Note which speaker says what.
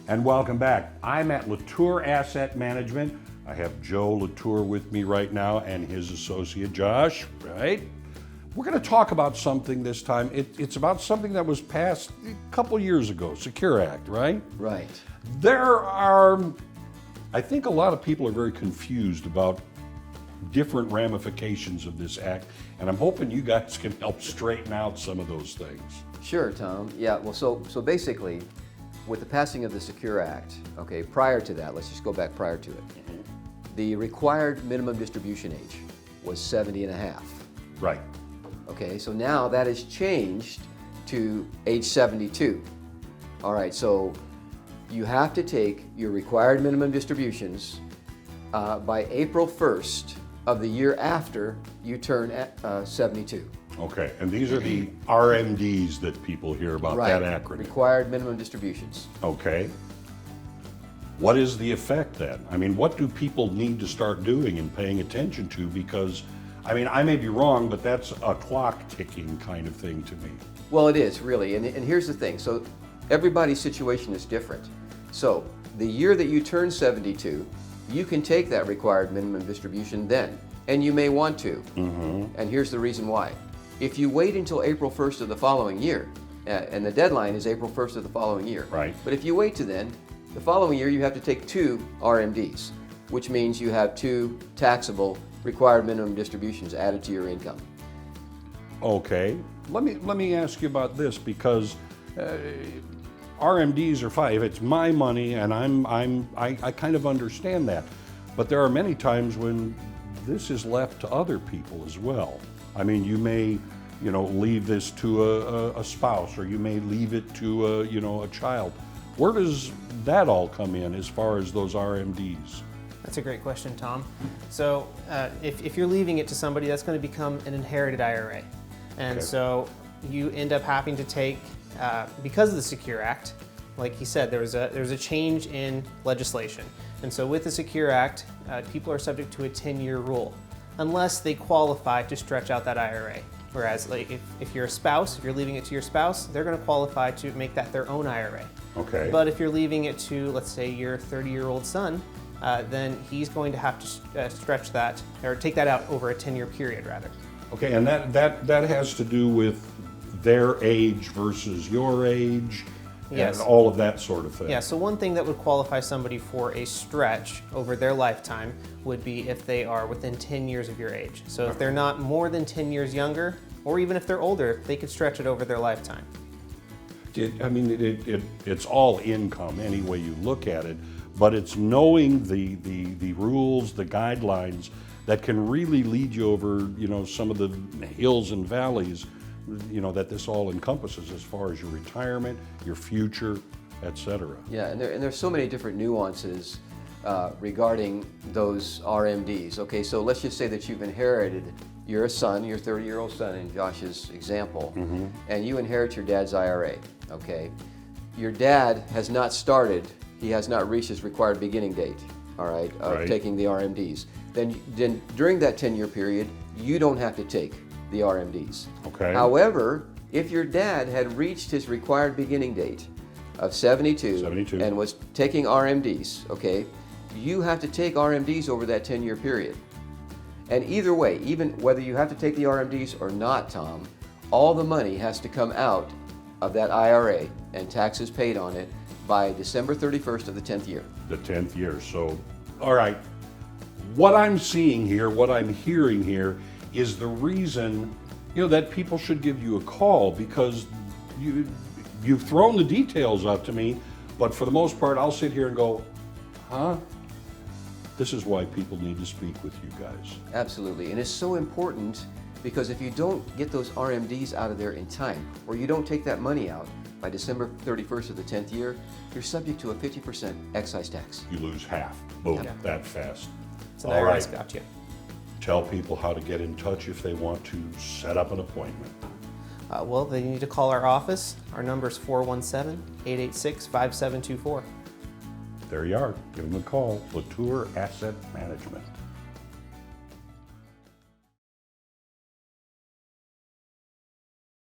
Speaker 1: And welcome back. I'm at LaTour Asset Management. I have Joe LaTour with me right now and his associate Josh, right? We're going to talk about something this time. It's about something that was passed a couple years ago, Secure Act, right?
Speaker 2: Right.
Speaker 1: I think a lot of people are very confused about different ramifications of this act, and I'm hoping you guys can help straighten out some of those things.
Speaker 2: Sure, Tom. Yeah, well, so basically, with the passing of the Secure Act, okay, prior to that, let's just go back prior to it, the required minimum distribution age was 70 and a half.
Speaker 1: Right.
Speaker 2: Okay, so now that has changed to age 72. All right, so you have to take your required minimum distributions by April 1st of the year after you turn 72.
Speaker 1: Okay, and these are the RMDs that people hear about,
Speaker 2: Right.
Speaker 1: that acronym.
Speaker 2: Required minimum distributions.
Speaker 1: Okay. What is the effect then? I mean, what do people need to start doing and paying attention to? Because, I mean, I may be wrong, but that's a clock ticking kind of thing to me.
Speaker 2: Well, it is really, and here's the thing. So everybody's situation is different. So the year that you turn 72, you can take that required minimum distribution then, and you may want to. And here's the reason why. If you wait until April 1st of the following year, and the deadline is April 1st of the following year.
Speaker 1: Right.
Speaker 2: But if you wait to then, the following year you have to take 2 RMDs, which means you have 2 taxable required minimum distributions added to your income.
Speaker 1: Okay, let me ask you about this, because RMDs are fine. If it's my money, and I kind of understand that, but there are many times when this is left to other people as well. I mean, you may, leave this to a spouse, or you may leave it to a child. Where does that all come in as far as those RMDs?
Speaker 3: That's a great question, Tom. So if you're leaving it to somebody, that's going to become an inherited IRA. And
Speaker 1: Okay.
Speaker 3: so you end up having to take, because of the Secure Act, like he said, there's a change in legislation. And so with the Secure Act, people are subject to a 10-year rule, unless they qualify to stretch out that IRA. Whereas like if you're a spouse, if you're leaving it to your spouse, they're going to qualify to make that their own IRA.
Speaker 1: Okay.
Speaker 3: But if you're leaving it to, let's say, your 30-year-old son, then he's going to have to stretch that, or take that out over a 10-year period, rather.
Speaker 1: Okay, and that has to do with their age versus your age,
Speaker 3: Yes.
Speaker 1: and all of that sort of thing.
Speaker 3: Yeah, so one thing that would qualify somebody for a stretch over their lifetime would be if they are within 10 years of your age. So if they're not more than 10 years younger, or even if they're older, they could stretch it over their lifetime.
Speaker 1: It's all income any way you look at it, but it's knowing the rules, the guidelines that can really lead you over, some of the hills and valleys, that this all encompasses as far as your retirement, your future, etc.
Speaker 2: Yeah, and there's so many different nuances regarding those RMDs. Okay, so let's just say that you've inherited, you're a son, your 30-year-old son in Josh's example, and you inherit your dad's IRA, okay? Your dad has not started, he has not reached his required beginning date, all right, of taking the RMDs. Then during that 10-year period, you don't have to take the RMDs.
Speaker 1: Okay.
Speaker 2: However, if your dad had reached his required beginning date of 72, and was taking RMDs, okay, you have to take RMDs over that 10-year period. And either way, even whether you have to take the RMDs or not, Tom, all the money has to come out of that IRA and taxes paid on it by December 31st of the 10th year.
Speaker 1: The 10th year. So, all right, what I'm seeing here, what I'm hearing here, is the reason, that people should give you a call, because you've thrown the details out to me, but for the most part, I'll sit here and go, huh? This is why people need to speak with you guys.
Speaker 2: Absolutely, and it's so important, because if you don't get those RMDs out of there in time, or you don't take that money out by December 31st of the 10th year, you're subject to a 50% excise tax.
Speaker 1: You lose half, boom,
Speaker 3: Yeah.
Speaker 1: that fast.
Speaker 3: It's an
Speaker 1: All
Speaker 3: IRS
Speaker 1: right.
Speaker 3: gotcha.
Speaker 1: Tell people how to get in touch if they want to set up an appointment.
Speaker 3: Well, they need to call our office. Our number is 417-886-5724.
Speaker 1: There you are. Give them a call. LaTour Asset Management.